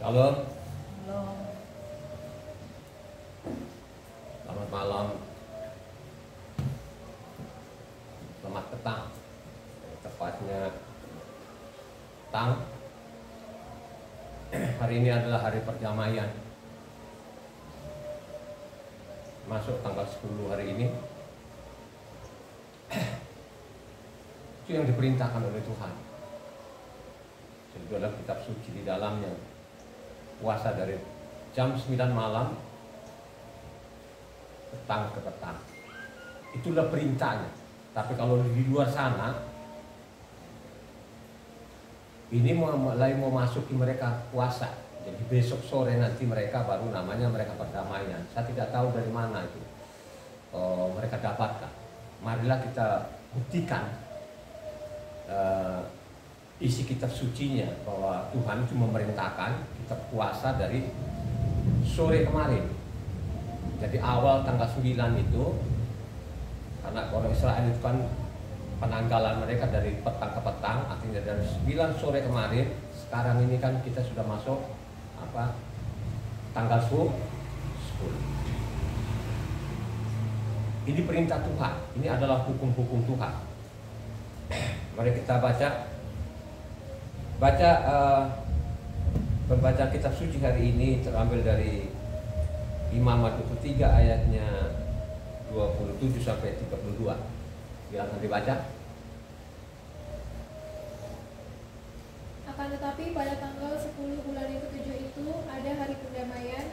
Shalom, Belum. selamat malam, selamat petang, tepatnya petang. Hari ini adalah hari perdamaian. Masuk tanggal 10 hari ini. Itu yang diperintahkan oleh Tuhan. Jadi dalam kitab suci di dalamnya puasa dari jam 9 malam petang ke petang. Itulah perintahnya. Tapi kalau di luar sana ini mulai mau masuki mereka puasa. Jadi besok sore nanti mereka baru namanya mereka perdamaian. Saya tidak tahu dari mana itu mereka dapatkan. Marilah kita buktikan isi kitab sucinya bahwa Tuhan itu memerintahkan kita puasa dari sore kemarin. Jadi awal tanggal 9 itu, karena orang Israel itu kan penanggalan mereka dari petang ke petang, artinya dari 9 sore kemarin. Sekarang ini kan kita sudah masuk tanggal 10. Ini perintah Tuhan, ini adalah hukum-hukum Tuhan. Mari kita membaca kitab suci hari ini terambil dari Imamat 23 ayatnya 27 sampai 32. Silakan dibaca. Akan tetapi pada tanggal 10 bulan yang ke-7 itu ada hari pendamaian.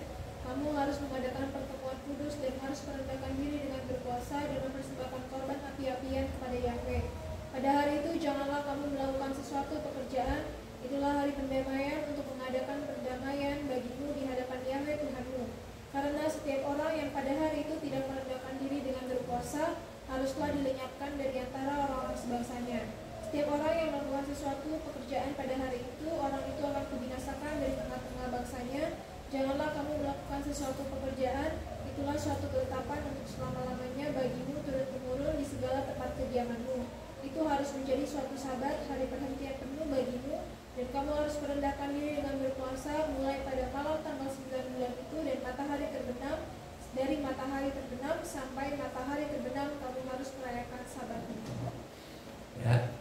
Kamu harus mengadakan pertemuan kudus dan harus merendahkan diri dengan berpuasa dan mempersembahkan korban api-apian kepada Yahweh. Pada hari itu janganlah kamu melakukan sesuatu pekerjaan. Itulah hari pendamaian untuk mengadakan perdamaian bagimu di hadapan Yahweh Tuhanmu. Karena setiap orang yang pada hari itu tidak merendahkan diri dengan berpuasa haruslah dilenyapkan dari antara orang-orang sebangsanya. Setiap orang yang melakukan sesuatu pekerjaan pada hari itu, orang itu akan kubinasakan dari tengah-tengah bangsanya. Janganlah kamu melakukan sesuatu pekerjaan, itulah suatu ketetapan untuk selama-lamanya bagimu turun-temurun di segala tempat kediamanmu. Itu harus menjadi suatu sabat, hari perhentian penuh bagimu, dan kamu harus merendahkan diri dengan berpuasa mulai pada malam tanggal 9 bulan itu dan matahari terbenam. Dari matahari terbenam sampai matahari terbenam kamu harus merayakan sabat. Ya.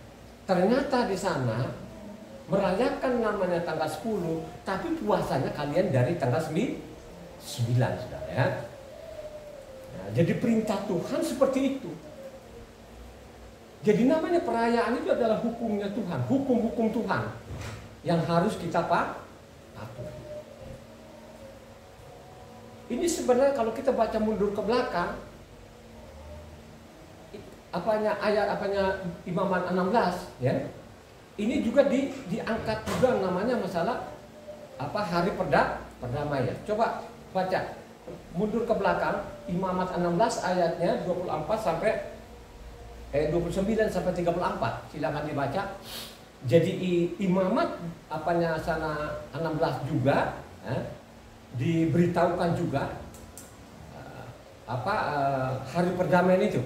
Ternyata di sana merayakan namanya tanggal 10, tapi puasanya kalian dari tanggal 9, saudara ya. Nah, jadi perintah Tuhan seperti itu. Jadi namanya perayaan itu adalah hukumnya Tuhan, hukum-hukum Tuhan yang harus kita patuhi. Ini sebenarnya kalau kita baca mundur ke belakang, Imamat 16 ya. Ini juga diangkat juga namanya masalah hari perdamaian. Coba baca mundur ke belakang Imamat 16 ayatnya 24 sampai 29 sampai 34. Silakan dibaca. Jadi Imamat sana 16 juga diberitahukan juga hari perdamaian itu.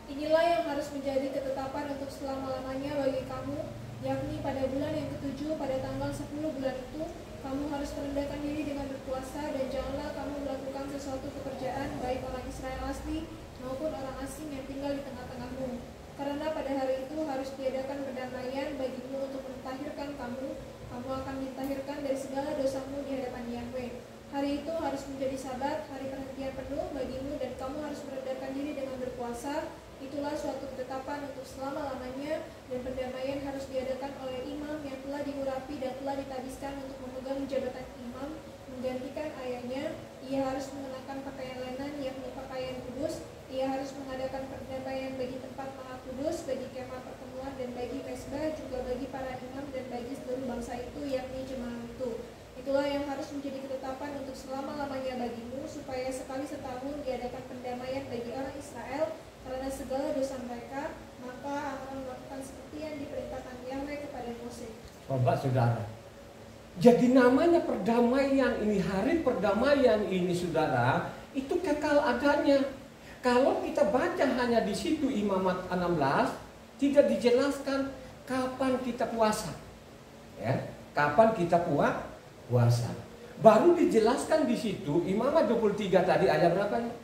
Inilah yang harus menjadi ketetapan untuk selama-lamanya bagi kamu, yakni pada bulan yang ke-7 pada tanggal 10 bulan itu kamu harus merendahkan diri dengan berpuasa, dan janganlah kamu melakukan sesuatu pekerjaan baik orang Israel asli maupun orang asing yang tinggal di tengah-tengahmu. Karena pada hari itu harus diadakan perdamaian bagimu untuk mentahirkan kamu. Kamu akan ditahirkan dari segala dosamu di hadapan Yahweh. Hari itu harus menjadi sabat, hari perhentian penuh bagimu, dan kamu harus merendahkan diri dengan berpuasa. Itulah suatu ketetapan untuk selama-lamanya, dan perdamaian harus diadakan oleh imam yang telah diurapi dan telah ditabiskan untuk memegang jabatan imam, menggantikan ayahnya. Ia harus mengenakan pakaian lenan, yakni pakaian kudus. Ia harus mengadakan perdamaian bagi tempat maha kudus, bagi kemah pertemuan, dan bagi mesbah, juga bagi para imam dan bagi seluruh bangsa itu, yakni jemaah itu. Itulah yang harus menjadi ketetapan untuk selama-lamanya bagimu, supaya sekali setahun diadakan pendamaian bagi orang Israel karena segala dosa mereka, maka akan melakukan seperti yang diperintahkan Yahweh kepada Mose. Coba saudara. Jadi namanya perdamaian ini, hari perdamaian ini saudara, itu kekal adanya. Kalau kita baca hanya di situ Imamat 16, tidak dijelaskan kapan kita puasa. Ya. kapan kita puasa. Baru dijelaskan di situ Imamat 23 tadi ayat berapa nih?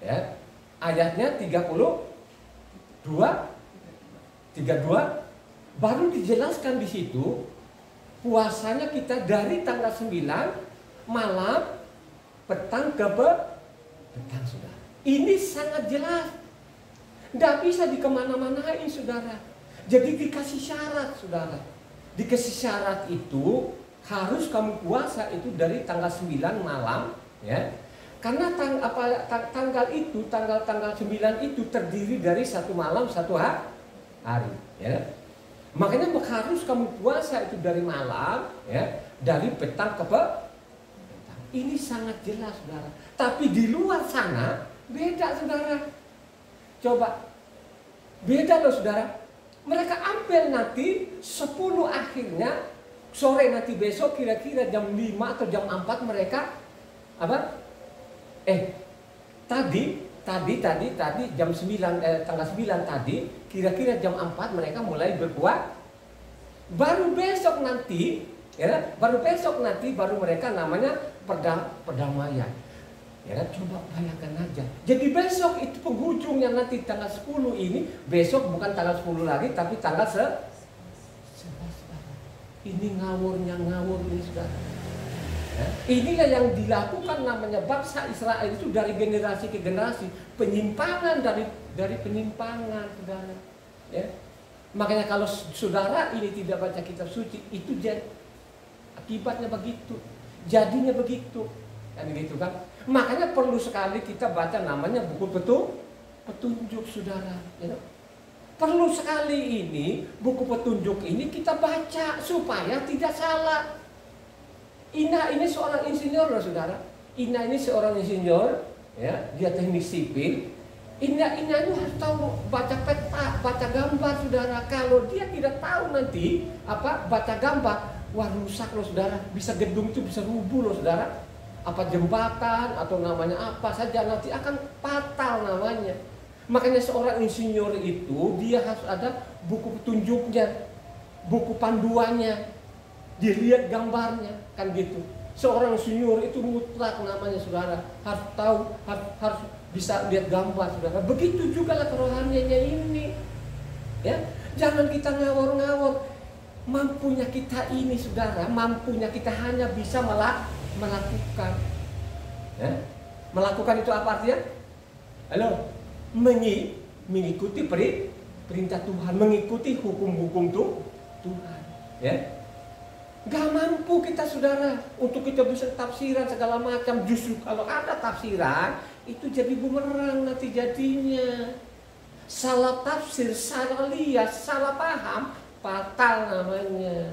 Ya. Ayatnya 32 baru dijelaskan di situ puasanya kita dari tanggal 9 malam petang ke petang, saudara. Ini sangat jelas. Tidak bisa dikemana-manain, saudara. Jadi dikasih syarat, saudara. Dikasih syarat itu harus kamu puasa itu dari tanggal 9 malam, ya. Karena tanggal 9 itu terdiri dari satu malam satu hari, ya. Makanya harus kamu puasa itu dari malam, ya, dari petang ke petang. Ini sangat jelas, saudara. Tapi di luar sana beda, saudara. Coba beda loh, saudara. Mereka ambil nanti 10 akhirnya sore nanti besok kira-kira jam 5 atau jam 4 mereka apa? Tadi jam 9 tanggal 9 tadi kira-kira jam 4 mereka mulai berpuasa. Baru besok nanti baru mereka namanya perdamaian. Ya, coba bayangkan aja. Jadi besok itu penghujungnya nanti tanggal 10 ini, besok bukan tanggal 10 lagi tapi tanggal 11. Ini ngawur ini, saudara. Inilah yang dilakukan namanya bangsa Israel itu dari generasi ke generasi, penyimpangan dari penyimpangan, saudara. Ya. Makanya kalau saudara ini tidak baca kitab suci, itu akibatnya begitu, jadinya begitu, kan gitu kan. Makanya perlu sekali kita baca namanya buku petunjuk, saudara. Ya. Perlu sekali ini buku petunjuk ini kita baca supaya tidak salah. Ina ini seorang insinyur loh, saudara. Ina ini seorang insinyur, ya, dia teknik sipil. Ina itu harus tahu baca peta, baca gambar, saudara. Kalau dia tidak tahu nanti baca gambar, wah rusak loh, saudara. Bisa gedung itu bisa rubuh loh, saudara. Apa jembatan atau namanya apa saja nanti akan fatal namanya. Makanya seorang insinyur itu dia harus ada buku petunjuknya, buku panduannya. Dilihat gambarnya, kan gitu. Seorang insinyur itu mutlak namanya, saudara. Harus tahu, harus bisa lihat gambar, saudara. Begitu juga lah kerohaniannya ini. Ya, jangan kita ngawur-ngawur. Mampunya kita ini, saudara, mampunya kita hanya bisa melakukan. Ya? Melakukan itu apa artinya? Halo, mengikuti perintah Tuhan, mengikuti hukum-hukum Tuhan. Ya. Gak mampu kita, saudara, untuk kita bisa tafsiran segala macam. Justru kalau ada tafsiran itu jadi bumerang nanti jadinya. Salah tafsir, salah lihat, salah paham, fatal namanya.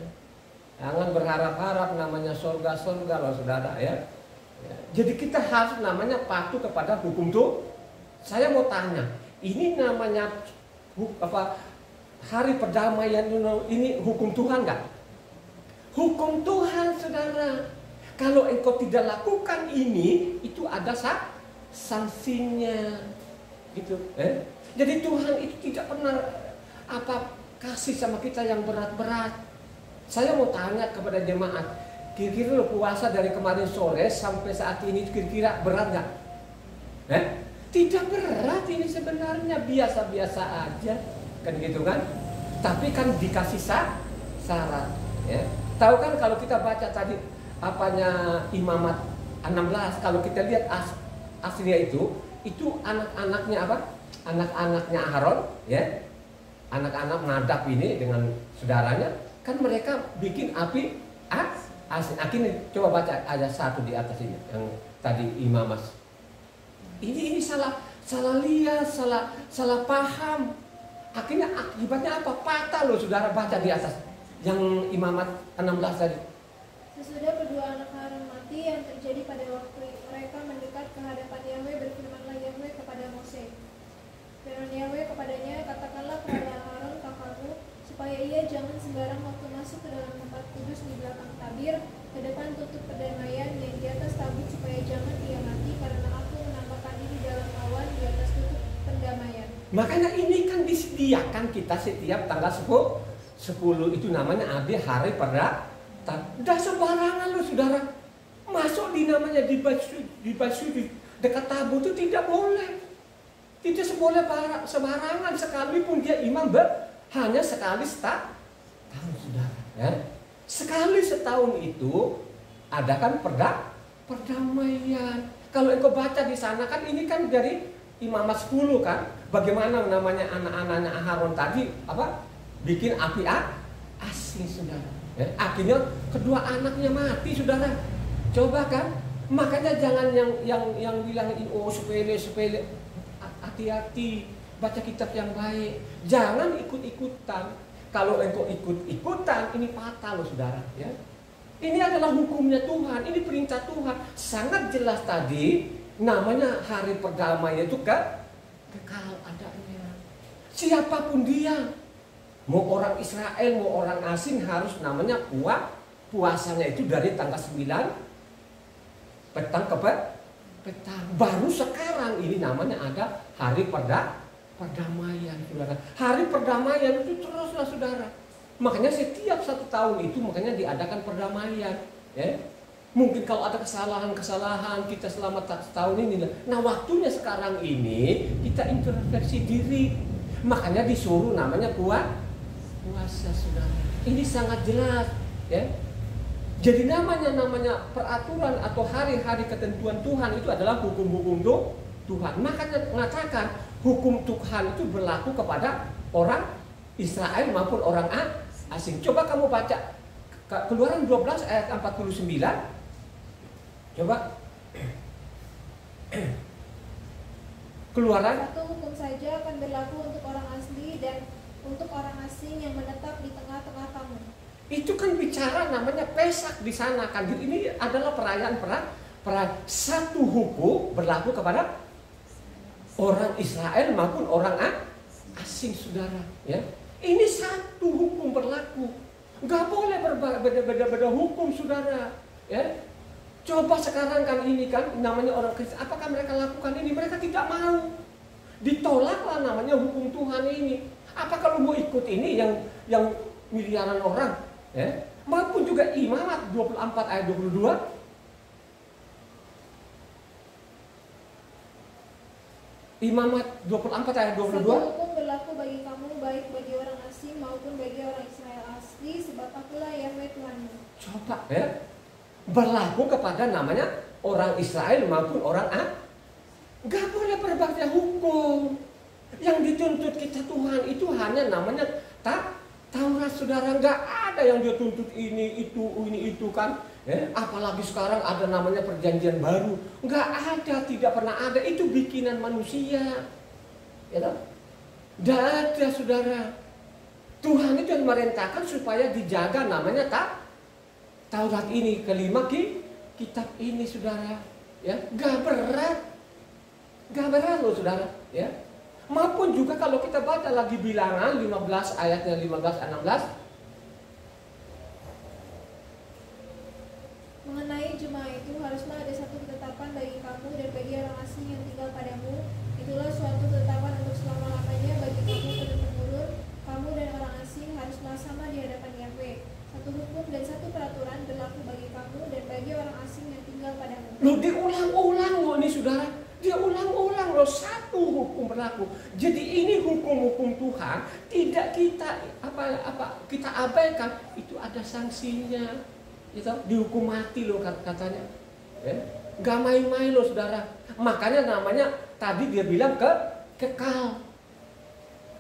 Jangan berharap-harap namanya surga-surga loh, saudara, ya. Jadi kita harus namanya patuh kepada hukum Tuhan. Saya mau tanya, ini namanya hari perdamaian ini hukum Tuhan nggak? Hukum Tuhan, saudara. Kalau engkau tidak lakukan ini, itu ada sanksinya, gitu. Jadi Tuhan itu tidak pernah kasih sama kita yang berat-berat. Saya mau tanya kepada jemaat, kira-kira puasa dari kemarin sore sampai saat ini kira-kira berat nggak? Tidak berat ini sebenarnya, biasa-biasa aja, kan gitu kan? Tapi kan dikasih syarat, ya. Tahu kan kalau kita baca tadi Imamat 16, kalau kita lihat aslinya itu anak-anaknya anak-anaknya Aharon, ya, anak-anak Nadab ini dengan saudaranya, kan mereka bikin api akhirnya coba baca ayat 1 di atas ini yang tadi Imamat. Ini salah lihat, salah paham. Akhirnya akibatnya apa? Patah loh, saudara, baca di atas yang Imamat 16 tadi. Sesudah kedua anak Harun mati, yang terjadi pada waktu mereka mendekat ke hadapan Yahweh, berfirmanlah Yahweh kepada Mose. Firman Yahweh kepadanya, katakanlah kepada Harun kakakmu, supaya ia jangan sembarang waktu masuk ke dalam tempat kudus di belakang tabir, ke depan tutup perdamaian yang di atas tabut, supaya jangan ia mati, karena aku menampakkan ini dalam awan di atas tutup perdamaian. Makanya ini kan disediakan kita setiap tanggal 10 10 itu namanya hari perdamaian. Dah sembarangan lo saudara. Masuk di namanya di baju dekat tabut itu tidak boleh. Tidak boleh sembarangan, sekalipun dia imam hanya sekali setahun saudara. Ya. Sekali setahun itu adakan perdamaian. Kalau engkau baca di sana kan ini kan dari Imamat 10 kan. Bagaimana namanya anak-anaknya Aharon tadi bikin api asin saudara. Ya. Akhirnya kedua anaknya mati saudara. Coba kan. Makanya jangan yang bilang oh sepele. Hati-hati, baca kitab yang baik. Jangan ikut-ikutan. Kalau engkau ikut-ikutan, ini fatal loh saudara. Ya. Ini adalah hukumnya Tuhan, ini perintah Tuhan. Sangat jelas tadi, namanya hari perdamaian itu kekal adanya. Siapapun dia, mau orang Israel, mau orang asing harus namanya puasanya itu dari tanggal 9 petang ke petang. Baru sekarang ini namanya ada hari perdamaian saudara. Hari perdamaian itu teruslah saudara. Makanya setiap 1 tahun itu makanya diadakan perdamaian. Ya. Mungkin kalau ada kesalahan kita selama tahun ini. Nah waktunya sekarang ini kita introspeksi diri. Makanya disuruh namanya puasa saudara. Ini sangat jelas. Ya. Jadi namanya peraturan atau hari-hari ketentuan Tuhan itu adalah hukum-hukum Tuhan. Makanya mengatakan hukum Tuhan itu berlaku kepada orang Israel maupun orang asing. Coba kamu baca Keluaran 12 ayat 49. Coba. Keluaran. Satu hukum saja akan berlaku untuk orang asli dan untuk orang asing yang menetap di tengah-tengah kamu. Itu kan bicara namanya Pesak di sana kan. Ini adalah perayaan satu hukum berlaku kepada orang Israel maupun orang asing saudara. Ya. Ini satu hukum berlaku. Gak boleh berbeda-beda hukum saudara. Ya. Coba sekarang kan ini kan namanya orang Kristen. Apakah mereka lakukan ini? Mereka tidak mau. Ditolaklah namanya hukum Tuhan ini. Apa kalau mau ikut ini yang miliaran orang? Ya. Maupun juga Imamat 24 ayat 22. Imamat 24 ayat 22. Satu hukum berlaku bagi kamu, baik bagi orang asing maupun bagi orang Israel asli, sebab akulah Yahweh Tuhanmu. Coba ya. Berlaku kepada namanya orang Israel maupun orang Gak boleh berbeda hukum. Yang dituntut kita Tuhan itu hanya namanya Taurat saudara. Gak ada yang dia tuntut ini itu kan. Apalagi sekarang ada namanya perjanjian baru. Gak ada, tidak pernah ada. Itu bikinan manusia. Ya toh? Gak ada saudara. Tuhan itu yang merintahkan supaya dijaga namanya Taurat ini. Kelima kitab ini saudara. Ya, gak berat. Gak berat loh saudara. Ya. Maupun juga kalau kita baca lagi Bilangan 15 ayatnya 15-16. Mengenai jemaah itu, haruslah ada satu ketetapan bagi kamu dan bagi orang asing yang tinggal padamu. Itulah suatu ketetapan untuk selama-lamanya bagi kamu turun-temurun. Kamu dan orang asing haruslah sama di hadapan Yahweh. Satu hukum dan satu peraturan berlaku bagi kamu dan bagi orang asing yang tinggal padamu. Loh, diulang-ulang loh ini saudara. Dia ulang-ulang loh, satu hukum berlaku. Jadi ini hukum-hukum Tuhan tidak kita abaikan. Itu ada sanksinya. Itu dihukum mati loh katanya. Gak main-main loh saudara. Makanya namanya tadi dia bilang kekal.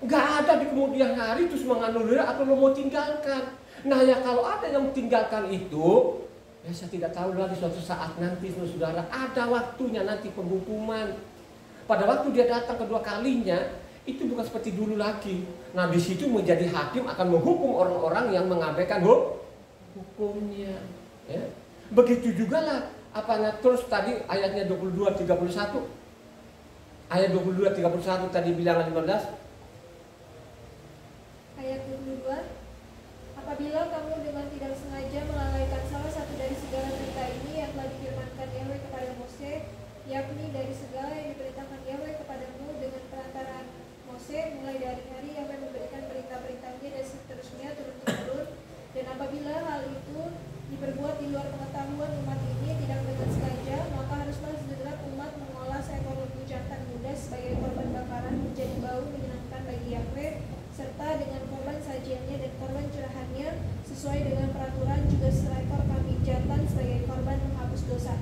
Gak ada di kemudian hari terus menganulir atau lo mau tinggalkan. Nah ya kalau ada yang tinggalkan itu, ya saya tidak tahu lagi suatu saat nanti saudara ada waktunya nanti penghukuman. Pada waktu dia datang kedua kalinya itu bukan seperti dulu lagi. Nah di situ menjadi hakim akan menghukum orang-orang yang mengabaikan hukumnya. Ya. Begitu juga lah terus tadi ayatnya 22-31. Ayat 22-31 tadi Bilangan 15. Ayat 22. Apabila kamu dengan tidak sengaja melalaikan salah satu dari segala perintah ini yang telah difirmankan Yahweh kepada Mose, yakni dari segala yang diperintahkan Yahweh kepadamu dengan perantaraan Mose, mulai dari hari Yahweh memberikan perintah-perintahnya dan seterusnya turun pengetahuan umat ini tidak dengan sengaja, maka haruslah segenap umat mengolah seekor lembu jantan muda sebagai korban bakaran menjadi bau menyenangkan bagi Yahweh, serta dengan korban sajiannya dan korban curahannya sesuai dengan peraturan, juga seekor kambing jantan sebagai korban menghapus dosa.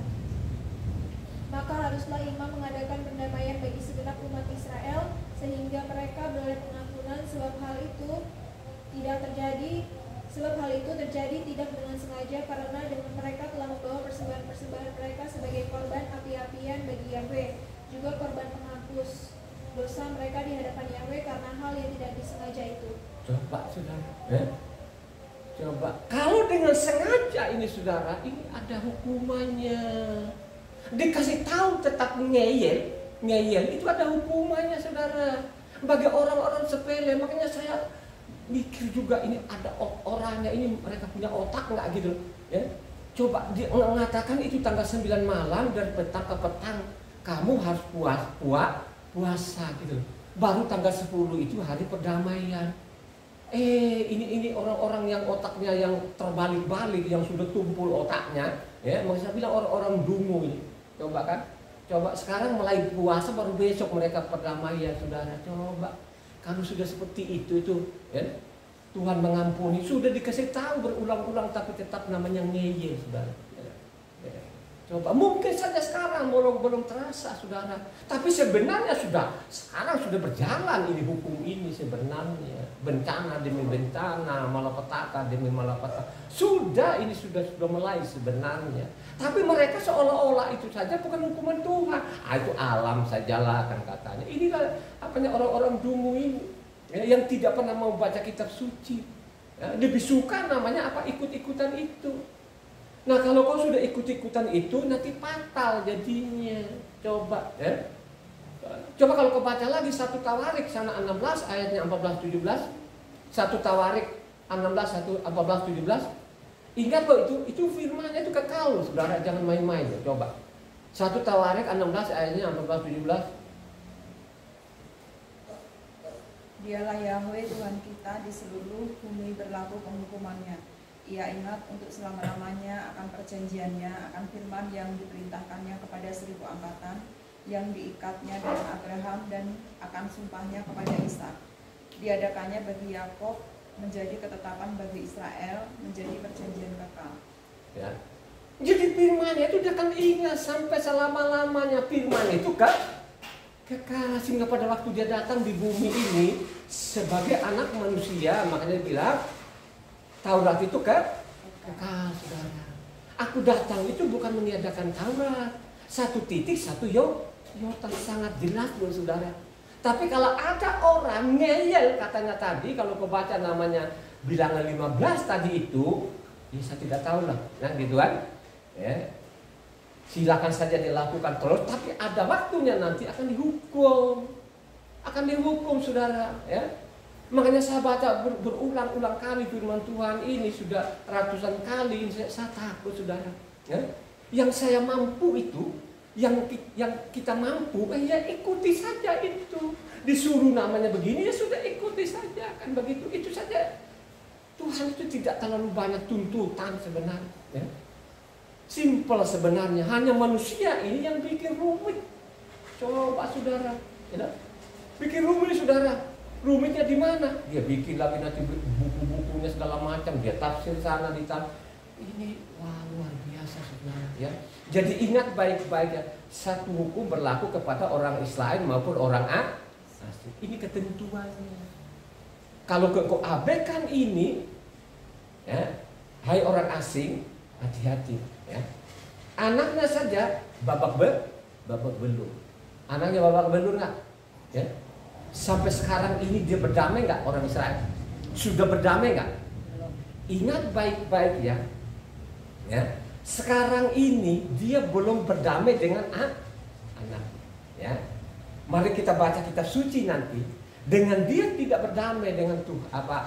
Maka haruslah imam mengadakan pendamaian bagi segenap umat Israel, sehingga mereka beroleh pengampunan, sebab hal itu terjadi tidak dengan sengaja, karena dengan mereka telah membawa persembahan-persembahan mereka sebagai korban api-apian bagi Yahweh, juga korban penghapus dosa mereka di hadapan Yahweh karena hal yang tidak disengaja itu. Coba saudara, coba kalau dengan sengaja ini saudara, ini ada hukumannya. Dikasih tahu tetap ngeyel itu ada hukumannya saudara. Bagi orang-orang sepele, makanya saya mikir juga ini ada orangnya, ini mereka punya otak nggak gitu ya. Coba dia mengatakan itu tanggal 9 malam dan petang ke petang kamu harus puasa gitu. Baru tanggal 10 itu hari perdamaian. Ini orang-orang yang otaknya yang terbalik-balik, yang sudah tumpul otaknya ya. Maksud saya bilang orang-orang dungu ini. Coba kan, coba sekarang mulai puasa baru besok mereka perdamaian saudara. Coba kalau sudah seperti itu ya, Tuhan mengampuni, sudah dikasih tahu berulang-ulang tapi tetap namanya ngeyel saudara. Coba mungkin saja sekarang belum terasa saudara, tapi sebenarnya sekarang sudah berjalan ini hukum ini sebenarnya, bencana demi bencana, malapetaka demi malapetaka, sudah mulai sebenarnya. Tapi mereka seolah-olah itu saja bukan hukuman Tuhan. Itu alam sajalah kan katanya. Inilah orang-orang dungu ini ya, yang tidak pernah mau baca kitab suci. Ya, lebih suka namanya ikut-ikutan itu. Nah kalau kau sudah ikut-ikutan itu nanti fatal jadinya. Coba ya. Coba kalau kau baca lagi 1 Tawarik sana 16 ayatnya 14-17. 1 Tawarik 16 14-17. Ingat kok itu firmannya itu kekal saudara, jangan main-main ya. Coba 1 Tawarik 16 ayatnya 14-17. Dialah Yahweh Tuhan kita, di seluruh bumi berlaku penghukumannya. Ia ingat untuk selama-lamanya akan perjanjiannya, akan firman yang diperintahkannya kepada 1000 angkatan, yang diikatnya dengan Abraham, dan akan sumpahnya kepada Ishak. Diadakannya bagi Yakob menjadi ketetapan bagi Israel, menjadi perjanjian kekal. Ya. Jadi firman itu dia akan ingat sampai selama-lamanya. Firman itu kan kekal, sehingga pada waktu dia datang di bumi ini sebagai anak manusia, makanya dia bilang Taurat itu kan kekal saudara. Aku datang itu bukan meniadakan Taurat. 1 titik 1 yotan, sangat jelas loh saudara. Tapi kalau ada orang ngeyel katanya tadi, kalau kau baca namanya bilangan 15 tadi itu, ya saya tidak tahu lah, nah gitu kan. Ya. Silakan saja dilakukan terus, tapi ada waktunya nanti akan dihukum saudara ya. Makanya saya baca berulang-ulang kali firman Tuhan ini, sudah ratusan kali saya takut saudara ya. Yang saya mampu itu, yang kita mampu, ya ikuti saja itu. Disuruh namanya begini, ya sudah ikuti saja kan begitu. Itu saja. Tuhan itu tidak terlalu banyak tuntutan sebenarnya ya. Simple sebenarnya, hanya manusia ini yang bikin rumit. Coba saudara ya. Bikin rumit saudara. Rumitnya di mana? Dia bikin lagi nanti buku-bukunya segala macam, dia tafsir sana ditafsir. Ini luar biasa sebenarnya ya. Jadi ingat baik-baik ya, satu hukum berlaku kepada orang Israel maupun orang asing. Ini ketentuannya. Kalau kau abaikan ini ya, hai orang asing, hati-hati ya. Anaknya saja babak belur. Anaknya babak belur enggak? Ya. Sampai sekarang ini dia berdamai nggak orang Israel? Sudah berdamai nggak? Ingat baik-baik ya. Ya. Sekarang ini dia belum berdamai dengan anak. Ya. Mari kita baca kitab suci nanti. Dengan dia tidak berdamai dengan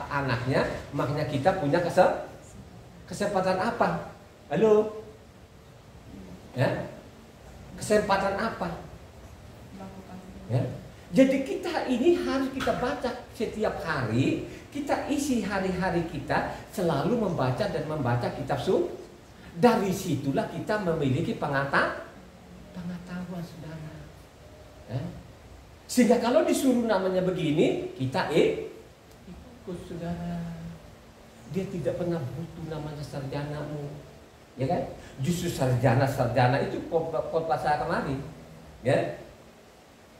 anaknya, makanya kita punya kesempatan apa? Halo? Ya. Kesempatan apa? Ya. Jadi kita ini harus kita baca setiap hari, kita isi hari-hari kita selalu membaca dan membaca kitab suci. Dari situlah kita memiliki pengetahuan, saudara. Sehingga kalau disuruh namanya begini, kita ikut, saudara. Dia tidak pernah butuh namanya sarjanamu, ya kan? Justru sarjana itu khotbah saya kemarin, ya.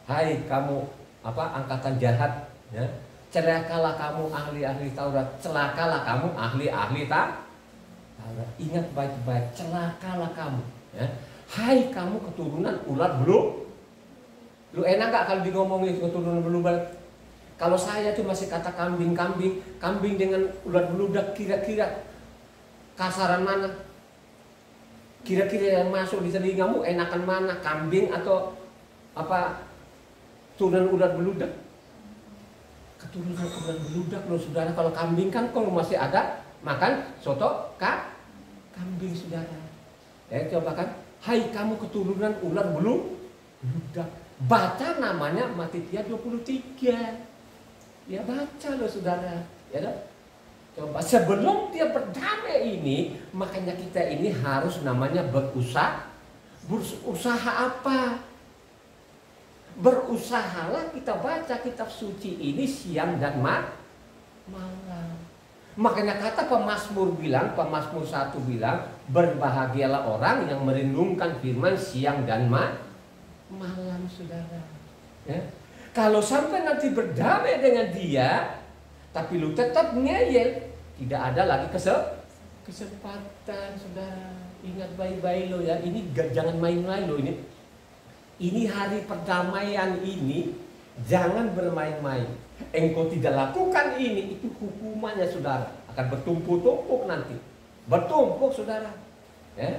Hai kamu angkatan jahat, ya. Celakalah kamu ahli-ahli Taurat, celakalah kamu ahli-ahli Taurat. Ingat baik-baik, celakalah kamu, ya. Hai kamu keturunan ular bulu. Lu enak gak kalau ngomongin keturunan bulu balik? Kalau saya tuh masih kata kambing dengan ular beludak, kira-kira kasaran mana? Kira-kira yang masuk di telingamu enakan mana? Kambing atau turunan ular beludak? Keturunan ular beludak loh, saudara. Kalau kambing kan kalau masih ada makan soto kambing, saudara. Ya coba kan, hai kamu keturunan ular beludak. Baca namanya Matitia 23. Ya baca loh, saudara. Ya dong. Coba sebelum dia berdamai ini, makanya kita ini harus namanya berusaha. Berusaha apa? Berusahalah kita baca kitab suci ini siang dan malam. Makanya kata Pemazmur 1 bilang, berbahagialah orang yang merenungkan firman siang dan malam, saudara. Ya. Kalau sampai nanti berdamai dengan dia, tapi lu tetap ngeyel, tidak ada lagi kesempatan, saudara. Ingat baik-baik lo ya, ini jangan main-main lo ini. Ini hari perdamaian ini, jangan bermain-main. Engkau tidak lakukan ini, itu hukumannya, saudara. Akan bertumpuk-tumpuk nanti. Bertumpuk, saudara. Ya.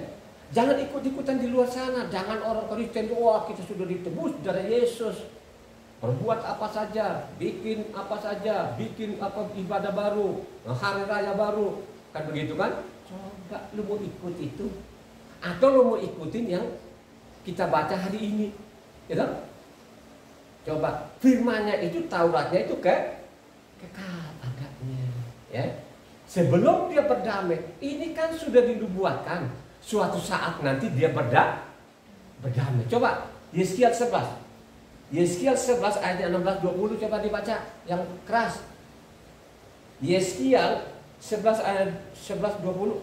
Jangan ikut-ikutan di luar sana. Jangan orang Kristen, wah kita sudah ditebus dari Yesus. Perbuat apa saja, bikin apa saja, bikin ibadah baru, hari raya baru, kan begitu kan? Coba lu mau ikut itu, atau lu mau ikutin yang kita baca hari ini, gitu? Coba firmannya itu, Tauratnya itu kekal adanya, ya. Sebelum dia berdamai, ini kan sudah dinubuatkan, suatu saat nanti dia berdamai. Coba Yeskiel 11. Yeskiel 11 ayat 16-20 coba dibaca yang keras. Yeskiel 11 ayat 11-20.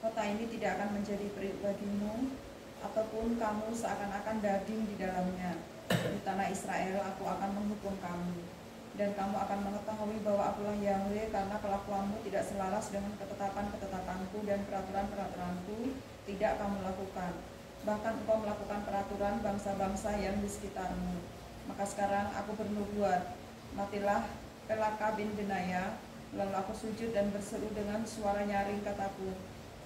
Kota ini tidak akan menjadi perih bagimu, ataupun kamu seakan-akan daging di dalamnya. Di tanah Israel aku akan menghukum kamu, dan kamu akan mengetahui bahwa akulah Yahweh, karena kelakuanmu tidak selaras dengan ketetapan-ketetapanku dan peraturan-peraturanku tidak kamu lakukan. Bahkan engkau melakukan peraturan bangsa-bangsa yang di sekitarmu. Maka sekarang aku bernubuat, matilah Pelaka bin Benaya. Lalu aku sujud dan berseru dengan suara nyaring, kataku,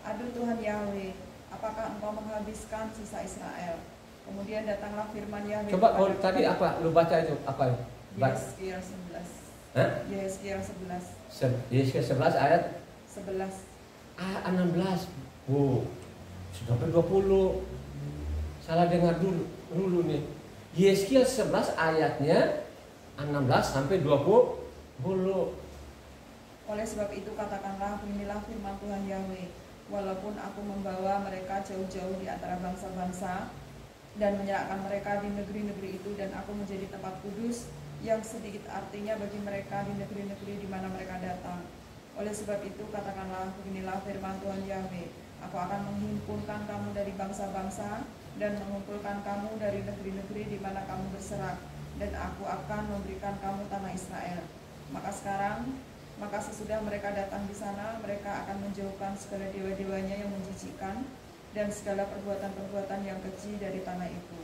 aduh Tuhan Yahweh, apakah engkau menghabiskan sisa Israel? Kemudian datanglah firman Yahweh. Coba kalau tadi apa? Lu baca itu apa? Yeskiel 11. Yeskiel 11. Yeskiel 11 ayat 11. Ayat 16. Sudah sampai 20. Salah dengar dulu nih. Yeskiel 11 ayatnya 16 sampai 20. Oleh sebab itu katakanlah, inilah firman Tuhan Yahweh, walaupun aku membawa mereka jauh-jauh di antara bangsa-bangsa dan menyerahkan mereka di negeri-negeri itu, dan aku menjadi tempat kudus yang sedikit artinya bagi mereka di negeri-negeri di mana mereka datang. Oleh sebab itu katakanlah, beginilah firman Tuhan Yahweh, aku akan menghimpunkan kamu dari bangsa-bangsa dan mengumpulkan kamu dari negeri-negeri di mana kamu berserak, dan aku akan memberikan kamu tanah Israel. Maka sesudah mereka datang di sana, mereka akan menjauhkan segala dewa-dewanya yang menjijikkan dan segala perbuatan-perbuatan yang keji dari tanah itu.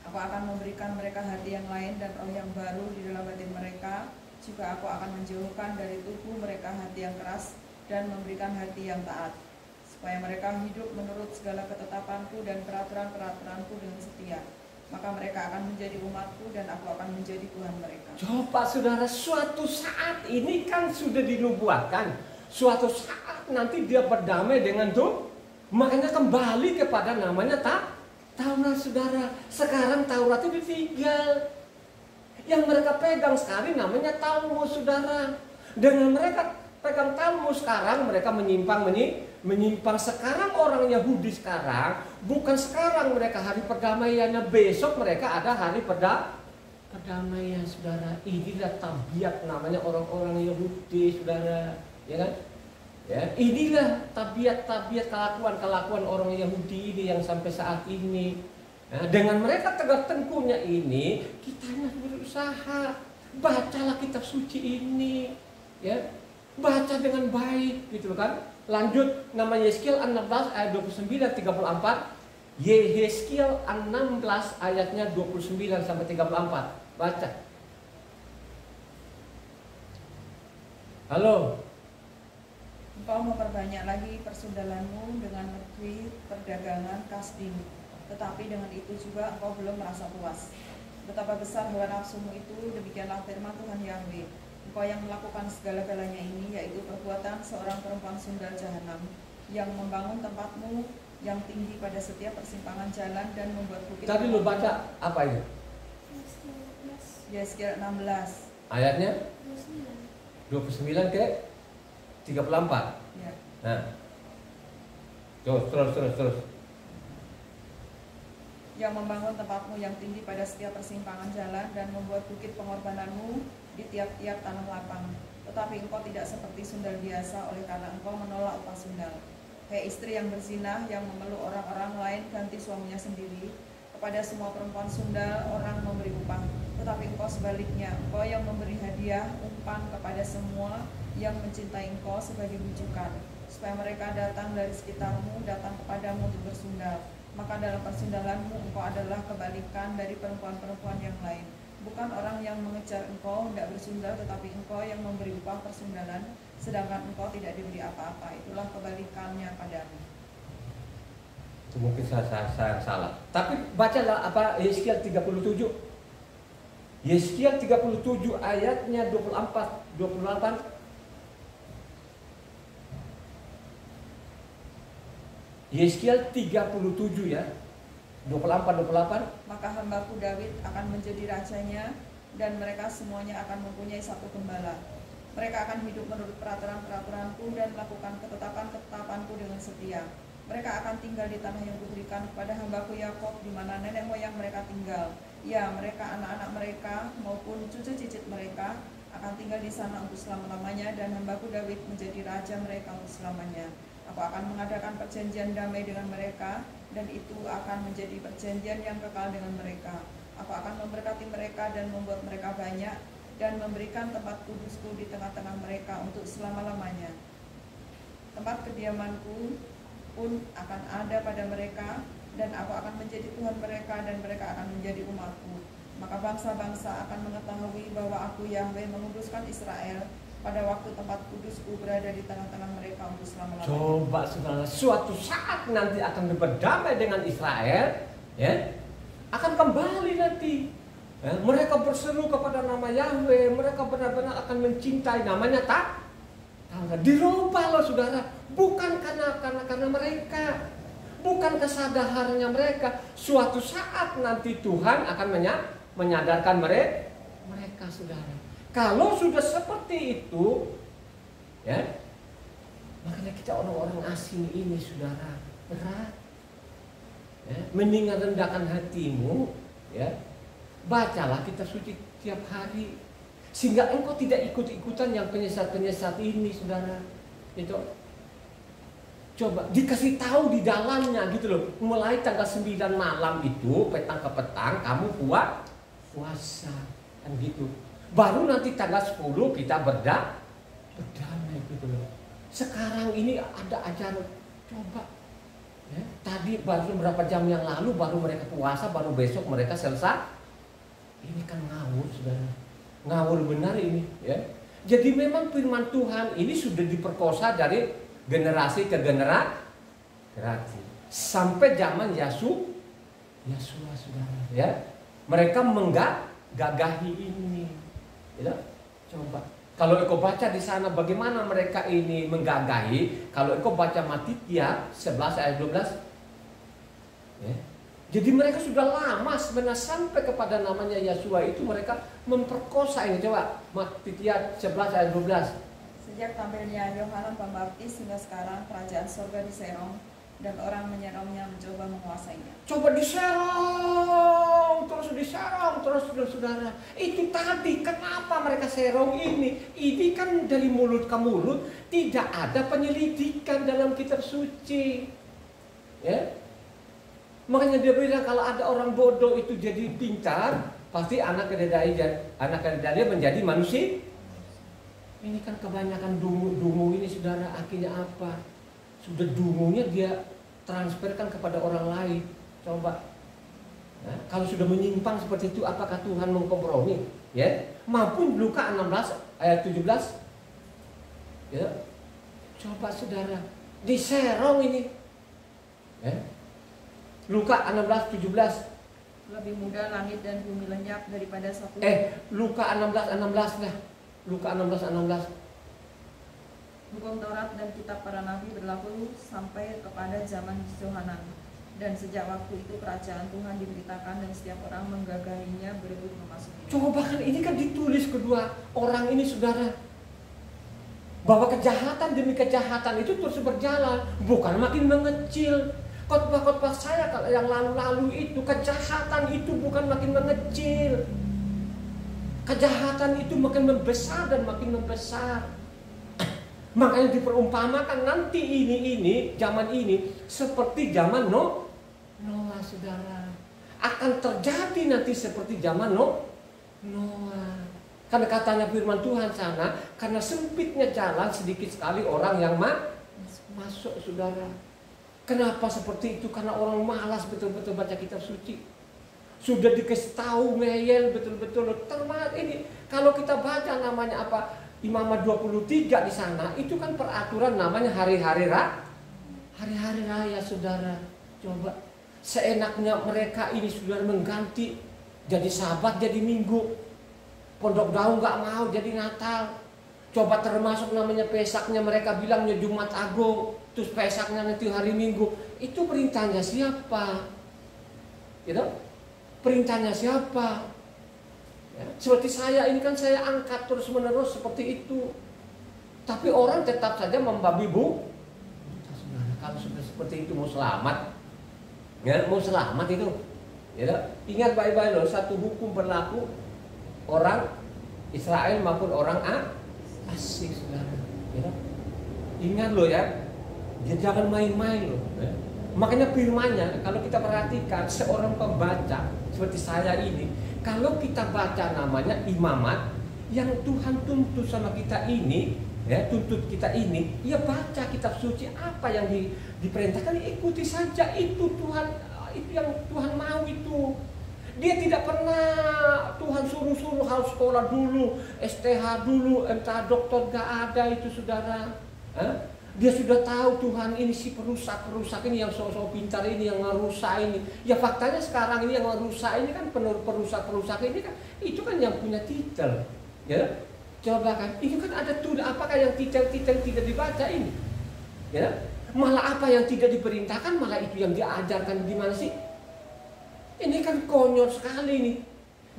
Aku akan memberikan mereka hati yang lain dan roh yang baru di dalam batin mereka. Juga aku akan menjauhkan dari tubuh mereka hati yang keras dan memberikan hati yang taat, supaya mereka hidup menurut segala ketetapanku dan peraturan-peraturanku dengan setia. Maka mereka akan menjadi umatku dan aku akan menjadi Tuhan mereka. Coba saudara, suatu saat ini kan sudah dinubuatkan, suatu saat nanti dia berdamai dengan Tuhan. Makanya kembali kepada namanya Taurat, saudara. Sekarang Taurat itu ditinggal. Yang mereka pegang sekali namanya Talmud, saudara. dengan mereka pegang Talmud sekarang mereka menyimpang. Sekarang orang Yahudi sekarang bukan sekarang mereka hari perdamaiannya, besok mereka ada hari perdamaian, saudara. Inilah tabiat namanya orang-orang Yahudi, saudara, ya kan? Ya, inilah tabiat kelakuan orang Yahudi ini yang sampai saat ini. Nah, dengan mereka tegak tengkunya ini, kitanya berusaha bacalah kitab suci ini, ya, baca dengan baik, gitu kan? Lanjut, nama Yeskiel 16 ayat 29 34. Yeskiel 16 ayatnya 29 sampai 34. Baca. Halo. Engkau memperbanyak lagi persundalanmu dengan negeri perdagangan Kasdim, tetapi dengan itu juga engkau belum merasa puas. Betapa besar hawa nafsumu itu, demikianlah firman Tuhan Yahweh. Engkau yang melakukan segala-galanya ini, yaitu perbuatan seorang perempuan sundal jahanam, yang membangun tempatmu yang tinggi pada setiap persimpangan jalan dan membuat bukit. Tadi lu baca apa itu? Yeskiel 16 ayatnya 29 ke 34. ya. Nah, terus. Yang membangun tempatmu yang tinggi pada setiap persimpangan jalan dan membuat bukit pengorbananmu di tiap-tiap tanah lapang. Tetapi engkau tidak seperti sundal biasa, oleh karena engkau menolak upah sundal. Hei istri yang berzinah, yang memeluk orang-orang lain ganti suaminya sendiri. Kepada semua perempuan sundal orang memberi upah, tetapi engkau sebaliknya, engkau yang memberi hadiah umpan kepada semua yang mencintai engkau sebagai bujukan, supaya mereka datang dari sekitarmu, datang kepadamu untuk bersundal. Maka dalam persundalanmu engkau adalah kebalikan dari perempuan-perempuan yang lain. Bukan orang yang mengejar engkau hendak bersundal, tetapi engkau yang memberi upah persundalan, sedangkan engkau tidak diberi apa-apa. Itulah kebalikannya padamu. Itu mungkin saya salah. Tapi bacalah apa Yeskiel 37. Yeskiel 37 ayatnya 28. Yeskiel 37 ya. 28. Maka hambaku David akan menjadi rajanya, dan mereka semuanya akan mempunyai satu gembala. Mereka akan hidup menurut peraturan-peraturanku dan melakukan ketetapan-ketetapanku dengan setia. Mereka akan tinggal di tanah yang kuberikan kepada hambaku Yakob, di mana nenek moyang mereka tinggal. Ya, mereka, anak-anak mereka maupun cucu cicit mereka akan tinggal di sana untuk selama-lamanya, dan hambaku David menjadi raja mereka untuk selamanya. Aku akan mengadakan perjanjian damai dengan mereka, dan itu akan menjadi perjanjian yang kekal dengan mereka. Aku akan memberkati mereka dan membuat mereka banyak, dan memberikan tempat kudusku di tengah-tengah mereka untuk selama-lamanya. Tempat kediamanku pun akan ada pada mereka, dan aku akan menjadi Tuhan mereka, dan mereka akan menjadi umatku. Maka bangsa-bangsa akan mengetahui bahwa aku Yahweh menguduskan Israel pada waktu tempat kudusku berada di tengah-tengah mereka untuk selama-lamanya. Coba saudara, suatu saat nanti akan berdamai dengan Israel, ya, akan kembali nanti. Ya, mereka berseru kepada nama Yahweh, mereka benar-benar akan mencintai namanya tak? Dirubah loh saudara, bukan karena mereka, bukan kesadarannya mereka. Suatu saat nanti Tuhan akan menyadarkan mereka saudara. Kalau sudah seperti itu, ya, makanya kita orang-orang asing ini saudara berat. Ya, mendingan rendahkan hatimu, ya, bacalah kitab suci tiap hari, sehingga engkau tidak ikut-ikutan yang penyesat-penyesat ini, saudara. Itu coba dikasih tahu di dalamnya gitu loh. Mulai tanggal 9 malam itu, petang ke petang kamu puasa kan gitu. Baru nanti tanggal 10 kita berdamai gitu loh. Sekarang ini ada ajaran, coba ya, tadi baru berapa jam yang lalu baru mereka puasa, baru besok mereka selesai. Ini kan ngawur saudara, ngawur benar ini ya. Jadi memang firman Tuhan ini sudah diperkosa dari generasi ke generasi sampai zaman Yasua saudara ya. Mereka menggagahi ini ya. Coba kalau engkau baca di sana bagaimana mereka ini menggagahi. Kalau engkau baca Matitia 11 ayat 12 ya. Jadi mereka sudah lama sebenarnya sampai kepada namanya Yesua itu mereka memperkosa ini. Coba Matitia 11 ayat 12. Sejak tampilnya Yohanes Pembaptis hingga sekarang kerajaan surga diserong dan orang menyerongnya mencoba menguasainya. Coba diserong terus saudara. Itu tadi kenapa mereka serong ini? Ini kan dari mulut ke mulut, tidak ada penyelidikan dalam kitab suci. Ya. Makanya dia bilang kalau ada orang bodoh itu jadi pintar, pasti anak keledai menjadi manusia. Ini kan kebanyakan dungu ini saudara, akhirnya apa? Sudah dungunya dia transferkan kepada orang lain. Coba. Nah, kalau sudah menyimpang seperti itu, apakah Tuhan mengkompromi? Ya, maupun Luka 16 ayat 17. Ya. Coba saudara, diserong ini. Ya. Luka 16 17. Lebih mudah langit dan bumi lenyap daripada satu. Luka 16 dah. Luka 16. Hukum Taurat dan kitab para nabi berlaku sampai kepada zaman Yohanan. Dan sejak waktu itu kerajaan Tuhan diberitakan dan setiap orang menggagahinya berebut memasukinya. Coba kan ini kan ditulis kedua orang ini saudara. Bahwa kejahatan demi kejahatan itu terus berjalan, bukan makin mengecil. Khotbah-khotbah saya yang lalu-lalu itu, kejahatan itu bukan makin mengecil. Kejahatan itu makin membesar dan makin membesar. Makanya diperumpamakan nanti ini zaman ini seperti zaman Noah saudara. Akan terjadi nanti seperti zaman Noah. Karena katanya firman Tuhan sana, karena sempitnya jalan sedikit sekali orang yang masuk saudara. Kenapa seperti itu? Karena orang malas betul-betul baca kitab suci. Sudah dikasih tahu ngeyel betul-betul. Termasuk ini kalau kita baca namanya apa? Imamat 23 di sana itu kan peraturan namanya hari-hari raya saudara. Coba seenaknya mereka ini saudara mengganti jadi Sabat jadi Minggu. Pondok Daun nggak mau jadi Natal. Coba termasuk namanya Pesaknya mereka bilangnya Jumat Agung. Terus Pesaknya nanti hari Minggu. Itu perintahnya siapa? Gitu? Perintahnya siapa? Ya, seperti saya ini kan saya angkat terus menerus seperti itu. Tapi orang tetap saja membabi bu. Kalau sudah seperti itu mau selamat, ya mau selamat itu. Ya, ingat baik-baik loh, satu hukum berlaku orang Israel maupun orang asing saudara. Ya, ingat loh ya. Ya jangan main-main loh. Makanya firman-Nya kalau kita perhatikan seorang pembaca seperti saya ini, kalau kita baca namanya imamat yang Tuhan tuntut sama kita ini, ya tuntut kita ini, ya baca kitab suci apa yang diperintahkan ikuti saja itu Tuhan, itu yang Tuhan mau itu. Dia tidak pernah Tuhan suruh harus sekolah dulu, STH dulu, entah dokter gak ada itu saudara. Dia sudah tahu Tuhan ini si perusak ini yang sok-sok pintar ini yang ngerusak ini. Ya faktanya sekarang ini yang ngerusak ini kan perusak ini kan itu kan yang punya titel. Ya. Coba kan, ini kan ada tuh apakah yang titel tidak dibaca ini? Ya. Malah apa yang tidak diperintahkan malah itu yang diajarkan di mana sih? Ini kan konyol sekali nih.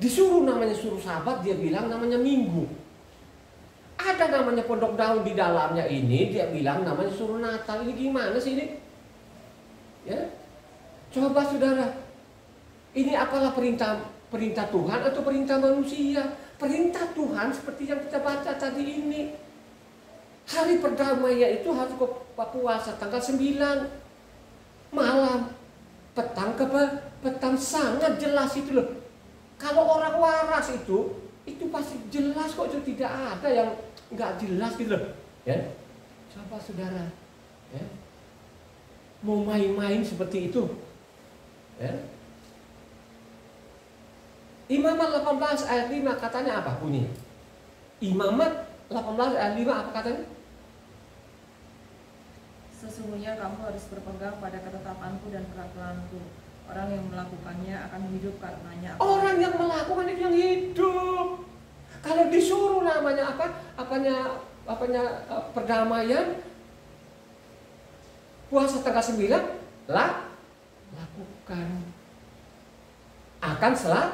Disuruh namanya suruh Sabat dia bilang namanya Minggu. Ada namanya Pondok Daun di dalamnya ini, dia bilang namanya suruh Natal. Ini gimana sih ini? Ya. Coba saudara, ini apalah perintah Tuhan atau perintah manusia? Perintah Tuhan seperti yang kita baca tadi ini. Hari perdamaian itu harus puasa tanggal 9 malam. Petang sangat jelas itu loh. Kalau orang waras itu pasti jelas kok, itu tidak ada yang nggak jelas gitu loh. Ya, coba saudara, ya, mau main-main seperti itu, ya. Imamat 18 ayat 5 katanya apa bunyinya? Imamat 18 ayat 5 apa katanya? Sesungguhnya kamu harus berpegang pada ketetapanku dan peraturanku. Orang yang melakukannya akan hidup karenanya. Orang yang melakukan itu yang hidup. Kalau disuruh namanya apanya perdamaian, puasa tanggal 9 lakukan. akan selamat,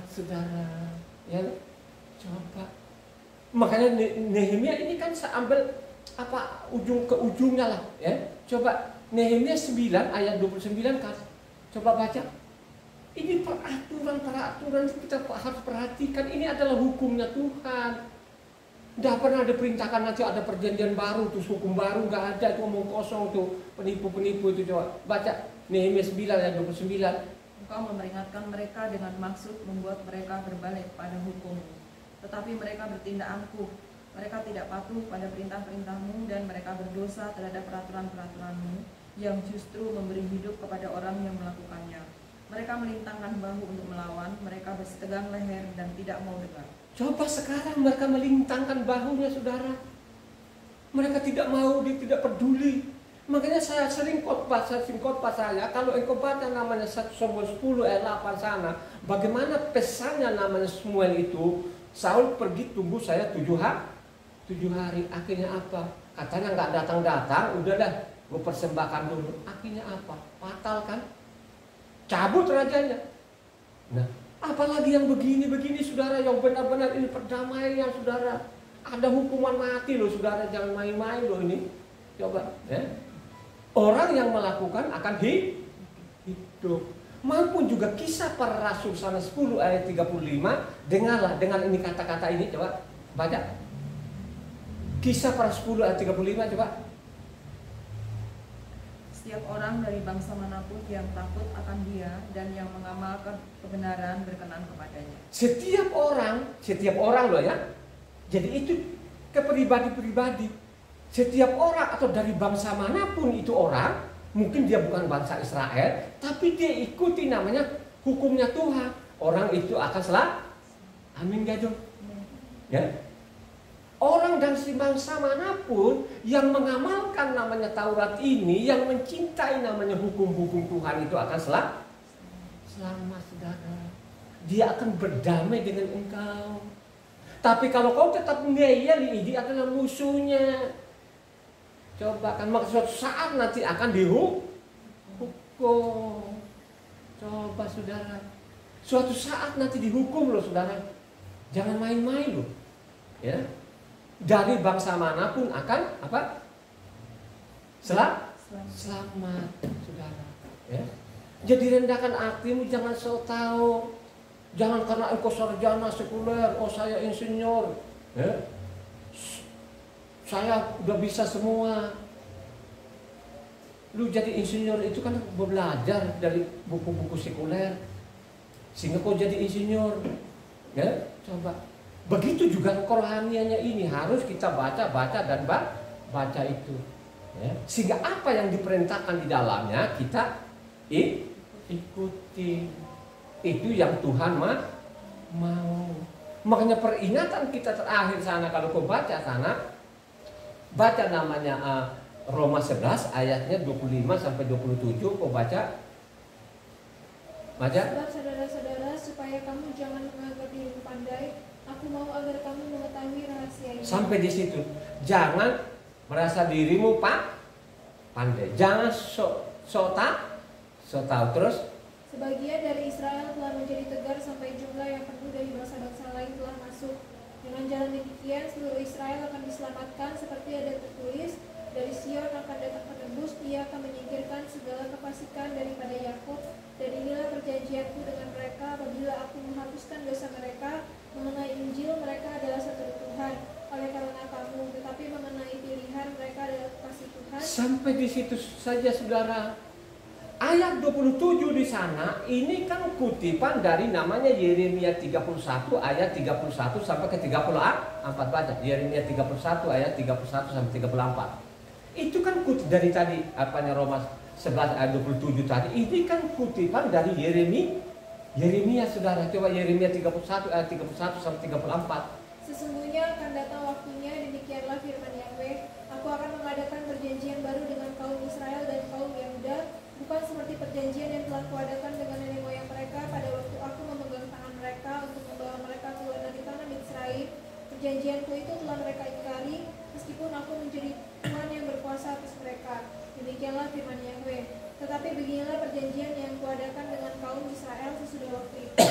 saudara. Ya, coba. Makanya Nehemia ini kan saya ambil ujung ke ujungnya lah, ya. Coba Nehemia 9 ayat 29 kan. Coba baca. Ini peraturan kita harus perhatikan. Ini adalah hukumnya Tuhan. Tidak pernah diperintahkan nanti ada perjanjian baru, terus hukum baru, nggak ada, itu omong kosong tuh, penipu-penipu itu. Coba baca Nehemia 9 ayat 29. Engkau memperingatkan mereka dengan maksud membuat mereka berbalik pada hukum-Mu. Tetapi mereka bertindak angkuh. Mereka tidak patuh pada perintah-perintah-Mu dan mereka berdosa terhadap peraturan-peraturan-Mu yang justru memberi hidup kepada orang yang melakukannya. Mereka melintangkan bahu untuk melawan, mereka bersetegang leher dan tidak mau dengar. Coba sekarang mereka melintangkan bahunya, saudara. Mereka tidak mau, dia tidak peduli. Makanya saya sering khotbah saya, kalau engkau baca namanya 1 Samuel 10 ayat 8 sana, bagaimana pesannya namanya Samuel itu, Saul pergi tunggu saya 7 hari, akhirnya apa? Katanya nggak datang-datang, udahlah, gue persembahkan dulu. Akhirnya apa? Fatal kan? Cabut rajanya. Nah, apalagi yang begini-begini, saudara, yang benar-benar ini perdamaian, saudara. Ada hukuman mati loh, saudara, jangan main-main loh ini. Coba, ya. Orang yang melakukan akan hidup. Maupun juga Kisah Para Rasul sana 10 ayat 35. Dengarlah dengan ini kata-kata ini, coba baca. Kisah Para 10 ayat 35, coba. Setiap orang dari bangsa manapun yang takut akan Dia dan yang mengamalkan kebenaran berkenan kepadanya. Setiap orang loh ya. Jadi itu ke pribadi-pribadi. Setiap orang atau dari bangsa manapun itu orang, mungkin dia bukan bangsa Israel, tapi dia ikuti namanya hukumnya Tuhan. Orang itu akan selamat. Amin gak, Jo? Ya. Orang dan si bangsa manapun yang mengamalkan namanya Taurat ini, yang mencintai namanya hukum-hukum Tuhan itu akan selamat, saudara. Dia akan berdamai dengan engkau. Tapi kalau kau tetap ngeyel, ini adalah musuhnya. Coba kan, maka suatu saat nanti akan dihukum. Coba saudara, suatu saat nanti dihukum loh, saudara. Jangan main-main loh, ya. Dari bangsa manapun akan apa? Selamat, saudara. Ya. Jadi rendahkan hatimu, jangan sok tahu. Jangan karena engkau sarjana sekuler, oh saya insinyur, ya. Saya udah bisa semua. Lu jadi insinyur itu kan belajar dari buku-buku sekuler, sehingga kau jadi insinyur, ya. Coba. Begitu juga kerohaniannya ini harus kita baca dan baca itu, ya. Sehingga apa yang diperintahkan di dalamnya kita ikuti. Itu yang Tuhan mau. Makanya peringatan kita terakhir sana, kalau kau baca sana, baca namanya Roma 11 ayatnya 25 sampai 27, kau baca. Sebab saudara-saudara, supaya kamu jangan menganggap dirimu pandai, aku mau agar kamu mengetahui rahasia ini. Sampai di situ. Jangan merasa dirimu pandai. Jangan so tahu. Terus sebagian dari Israel telah menjadi tegar sampai jumlah yang penuh dari bangsa-bangsa lain telah masuk. Dengan jalan demikian seluruh Israel akan diselamatkan, seperti ada tertulis, dari Sion akan datang penebus, ia akan menyingkirkan segala kefasikan daripada Yakub, dan inilah perjanjianku dengan mereka apabila aku menghapuskan dosa mereka. Mengenai Injil, mereka adalah satu Tuhan oleh karena kamu, tetapi mengenai pilihan, mereka adalah kasih Tuhan. Sampai di situ saja, saudara. Ayat 27 di sana, ini kan kutipan dari namanya Yeremia 31 ayat 31 sampai ke 34. Baca Yeremia 31 ayat 31 sampai 34. Itu kan kutip dari tadi Roma 11 ayat 27 tadi. Ini kan kutipan dari Yeremia, saudara. Coba Yeremia 31 ayat 31 sampai 34. Sesungguhnya akan datang waktunya, demikianlah firman Yahweh, aku akan mengadakan perjanjian baru dengan kaum Israel dan kaum Yehuda, bukan seperti perjanjian yang telah kuadakan dengan nenek moyang mereka pada waktu aku memegang tangan mereka untuk membawa mereka keluar dari tanah Misraim. Perjanjianku itu telah mereka ingkari, meskipun aku menjadi Tuhan yang berkuasa atas mereka. Demikianlah firman Yahweh. Tetapi beginilah perjanjian yang kuadakan dengan kaum Israel sesudah waktu itu.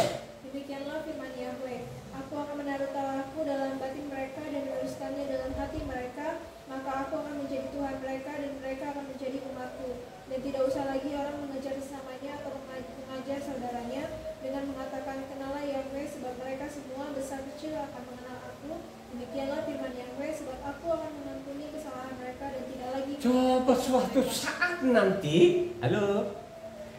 Demikianlah firman Yahweh, aku akan menaruh Tauratku dalam batin mereka dan menuliskannya dalam hati mereka, maka aku akan menjadi Tuhan mereka dan mereka akan menjadi umatku. Dan tidak usah lagi orang mengejar sesamanya atau mengajar saudaranya dengan mengatakan, kenalah Yahweh, sebab mereka semua besar kecil akan mengenal aku. Demikianlah firman Yahweh, sebab aku akan mengampuni kesalahan mereka dan tidak lagi. Coba suatu saat nanti, halo,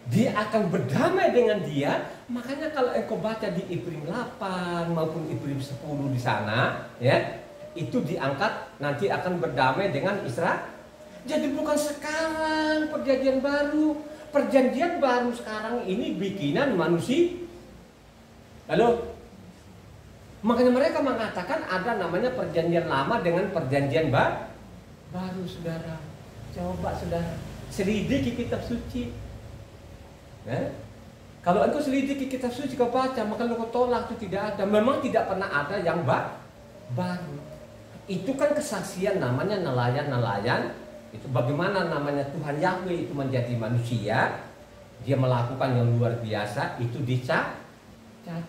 dia akan berdamai dengan dia. Makanya kalau engkau baca di Ibrahim 8 maupun Ibrahim 10 di sana, ya, itu diangkat nanti akan berdamai dengan Israel. Jadi bukan sekarang perjanjian baru. Perjanjian baru sekarang ini bikinan manusia. Halo. Makanya mereka mengatakan ada namanya perjanjian lama dengan perjanjian baru, saudara. Coba saudara selidiki kitab suci. Kalau engkau selidiki kitab suci, kau baca, maka engkau tolak itu tidak ada. Memang tidak pernah ada yang baru. Itu kan kesaksian namanya nelayan-nelayan. Itu bagaimana namanya Tuhan Yahweh itu menjadi manusia. Dia melakukan yang luar biasa. Itu dicatat.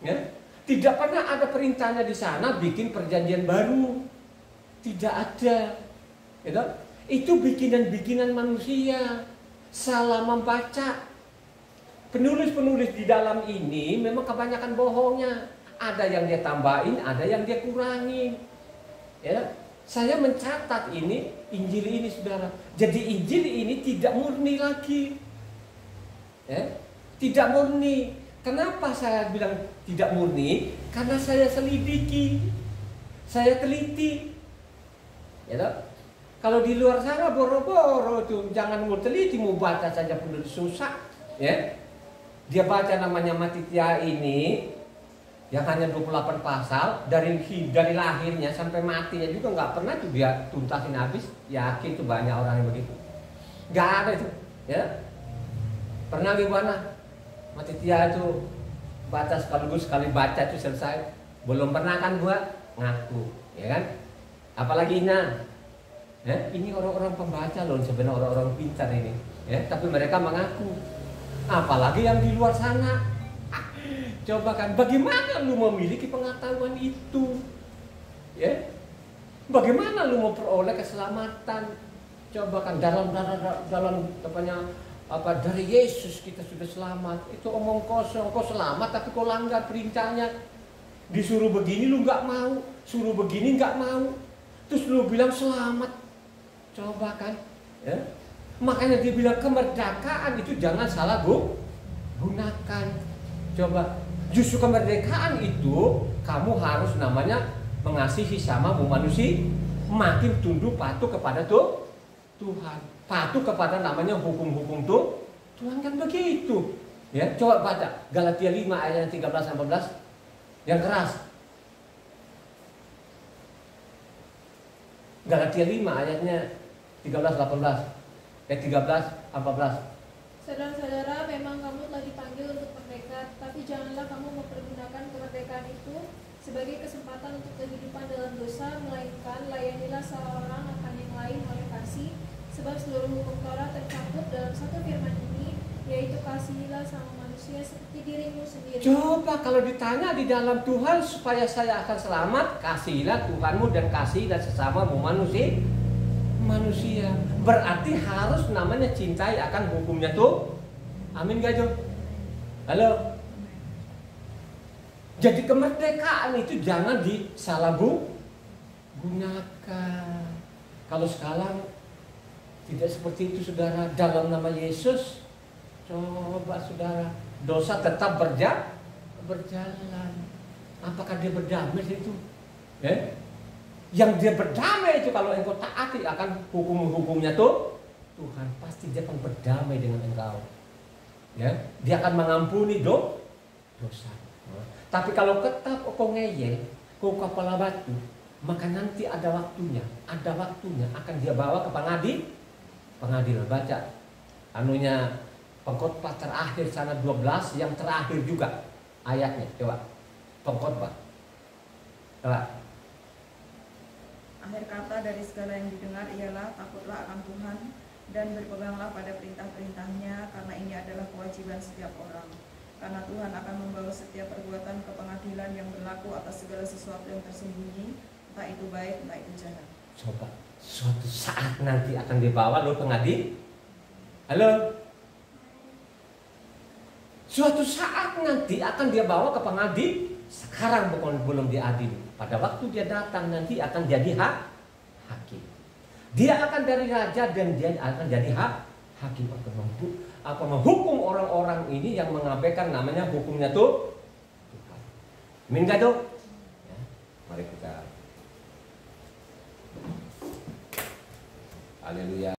Ya? Tidak pernah ada perintahnya di sana bikin perjanjian baru. Tidak ada. Gitu? Itu bikinan-bikinan manusia. Salah membaca. Penulis-penulis di dalam ini memang kebanyakan bohongnya. Ada yang dia tambahin, ada yang dia kurangin. Ya, saya mencatat ini Injil ini, saudara. Jadi Injil ini tidak murni lagi. Ya, tidak murni. Kenapa saya bilang tidak murni? Karena saya selidiki, saya teliti. Ya, kalau di luar sana boro-boro tuh, jangan mau teliti, mau baca saja pun susah. Ya, dia baca namanya Matitya ini, yang hanya 28 pasal dari lahirnya sampai matinya juga nggak pernah tuh dia tuntasin habis. Yakin tuh banyak orang yang begitu. Nggak ada itu. Ya, pernah gimana? Matitya itu baca sekali baca itu selesai. Belum pernah kan gua ngaku, ya kan? Apalagi ini orang-orang pembaca loh, sebenarnya orang-orang pintar ini, ya. Tapi mereka mengaku. Apalagi yang di luar sana. Coba kan, bagaimana lu memiliki pengetahuan itu, ya? Bagaimana lu mau peroleh keselamatan? Coba kan dalam dari Yesus kita sudah selamat. Itu omong kosong. Kau selamat tapi kau langgar perintahnya. Disuruh begini lu nggak mau, suruh begini nggak mau, terus lu bilang selamat. Coba kan, ya? Makanya dia bilang kemerdekaan itu jangan salah gunakan. Coba, justru kemerdekaan itu kamu harus namanya mengasihi sama manusia, makin tunduk patuh kepada Tuhan. Patuh kepada namanya hukum-hukum Tuhan kan begitu. Ya, coba baca Galatia 5 ayat 13-14 yang keras. Galatia 5 ayatnya 13-18. 13-14. Saudara-saudara, memang kamu telah dipanggil untuk merdeka, tapi janganlah kamu mempergunakan kemerdekaan itu sebagai kesempatan untuk kehidupan dalam dosa, melainkan layanilah seorang akan yang lain oleh kasih. Sebab seluruh hukum Taurat tercakup dalam satu firman ini, yaitu kasihilah sama manusia seperti dirimu sendiri. Coba kalau ditanya di dalam Tuhan supaya saya akan selamat, kasihilah Tuhanmu dan kasihilah sesamamu manusia. Berarti harus namanya cintai akan hukumnya tuh. Amin gak Jo? Halo? Jadi kemerdekaan itu jangan disalahgunakan. Kalau sekarang tidak seperti itu, saudara. Dalam nama Yesus, coba saudara, dosa tetap berjalan. Apakah dia berdamai itu? Yang dia berdamai itu kalau engkau taati akan hukum-hukumnya tuh Tuhan, pasti dia akan berdamai dengan engkau. Ya, dia akan mengampuni dosa. Tapi kalau tetap kau ngeyel, kau kepala batu, maka nanti ada waktunya akan dia bawa ke pengadilan. Baca anunya Pengkhotbah terakhir sana 12 yang terakhir juga ayatnya. Coba Pengkhotbah. Coba. Akhir kata dari segala yang didengar ialah takutlah akan Tuhan dan berpeganglah pada perintah-perintahnya, karena ini adalah kewajiban setiap orang. Karena Tuhan akan membawa setiap perbuatan ke pengadilan yang berlaku atas segala sesuatu yang tersembunyi, entah itu baik, entah itu jahat. Coba, suatu saat nanti akan dibawa lo pengadilan. Halo? Suatu saat nanti akan dia bawa ke pengadilan. Sekarang bukan belum diadili. Pada waktu dia datang nanti akan jadi hakim. Dia akan dari raja dan dia akan jadi hakim, akan menghukum orang-orang ini yang mengabaikan namanya hukumnya tuh Tuhan. Amin gak tuh? Ya, mari kita. Haleluya.